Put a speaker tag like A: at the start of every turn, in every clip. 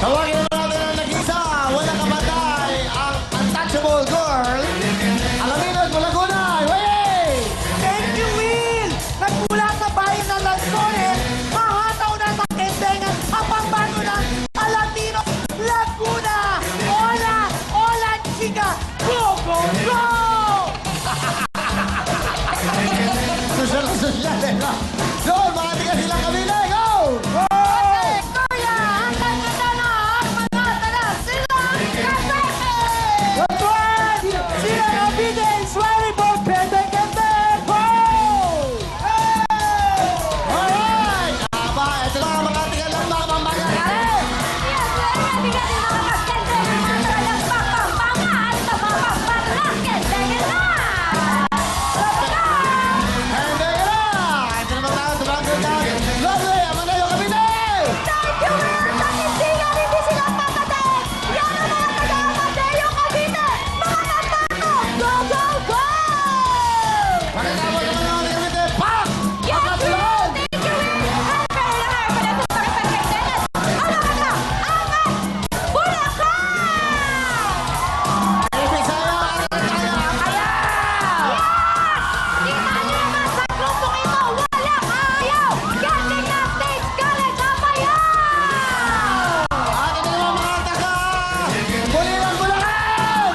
A: Tawagin naman natin ang nag-isa. Walang kamatay. Ang untouchable girl. Alaminos, Malaguna. Wey!
B: Thank you, Will! Nagmula sa bayan ng Lanzones, mahataw na sa kendengan ang pambato ng Alatino, Laguna! Hola! Hola, chica! Go, go, go!
A: Social na social, eh. Doon, mga tiga silang kabila. Go! Go!
B: Kuya, hanggang ganda na ang mga talas silang kasete!
A: That's right!
B: Silang kabigay, swearing for Pende-Kende! Go!
A: Alright! Aba, ito na ang mga tiga lang mga pambaga. Hindi ka na! Ito naman tayo sa mga ganda. Lovely! Ang mga yung kabila! Pagkatapos naman ang mga kabila, pak! Pagkatulog! Ibig sa'yo, ano tayo? Kaya! At ito naman mga taga! Bulilang Bulacan!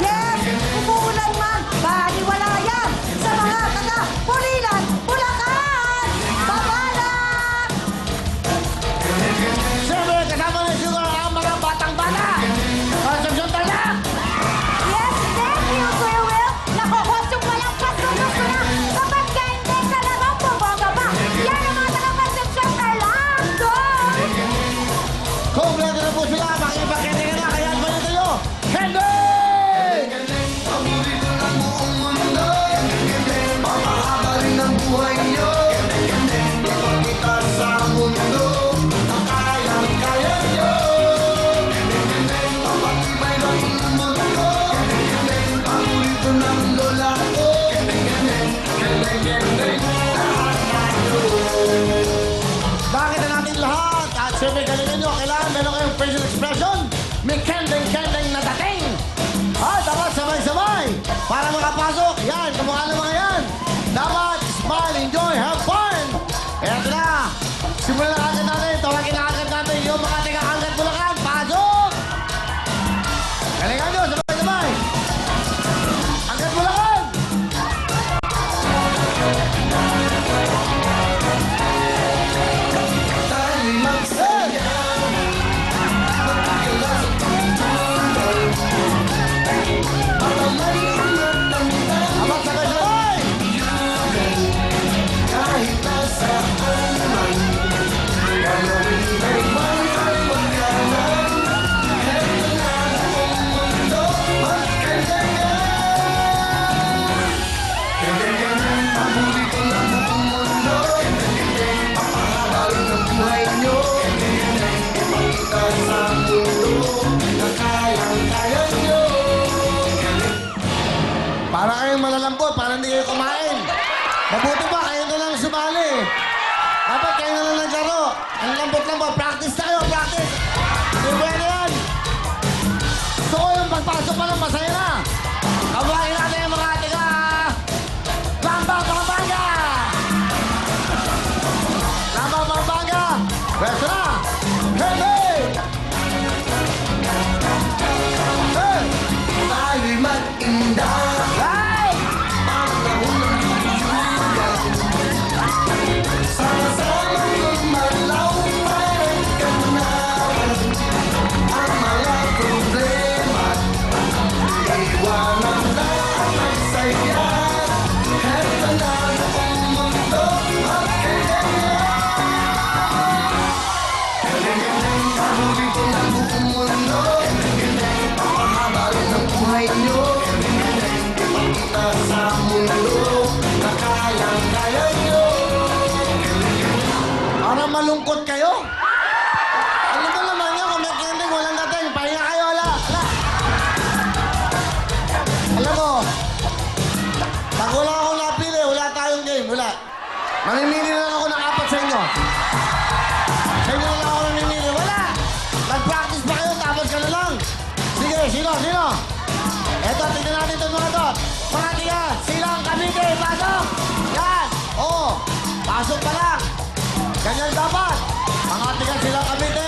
B: Yes! Umuulan man! Baliwala yan! Sa mga taga Pulilan, Bulacan! Babalak!
A: Siyempre, kasama na siguro ang mga batang bata! Concepcion Tarlac!
B: Yes! Thank you, Kuya Will! Nakukotsong walang pasunos ko na kapag kende ka naman bumongga pa! Yan ang mga taga-Concepcion Tarlac! Go!
A: Kompleto na po sila, makikipagkende ka na, kaya ba nyo tayo? Kende! Bakit na natin lahat? At siyempre, galingan nyo, kailangan meron kayong facial expression. May kendeng-kendeng na dating. At dapat sabay-sabay. Para makapasok, yan, kamukha ng mga yan. Dapat smile, enjoy, have fun. Kaya ito na. Simulan na agad natin. Tawagin na agad natin yung mga tiga-agad Bulacan. Pasok! Galingan nyo, sabay-sabay. Agad Bulacan! Abang sabay-sabay! Para kayong malalambot, para hindi kayo kumain. Mabuti pa, kayo na lang sumali. Dapat kayo na lang naglaro. Ang lambot-lambot, practice tayo, practice. Hindi pwede yan. Gusto ko yung pagpasok pa lang, masaya na. Kabahin natin yung mga tiga. Lamba, Pampanga! Lamba, Pampanga! Pwesto na! Hey, hey! Hey!
C: Bali mag-indah
A: Hey!
C: sama-sama gumalaw parang kanawan ang mga problema iwanan lang ang saya heto na ang mundo magkagaya kahuli ko ng buong mundo papahaba rin ang buhay nyo ipakita sa mundo na kayang-kaya nyo.
A: Parang malungkot kayo. Ano ba naman yun? Kung may kending, walang dating. Pahinga kayo, wala. Wala. Alam mo, pag wala akong napili, wala tayong game. Wala. Mamimili na lang ako ng 4 sa inyo. Sa inyo na lang ako mamimili. Wala. Sino? Eto, tingnan natin ito mga to. Mga tiyan, silang Cavite, pasok! Yan! Oo, pasok pa lang. Ganyan dapat. Mga tiyan silang Cavite.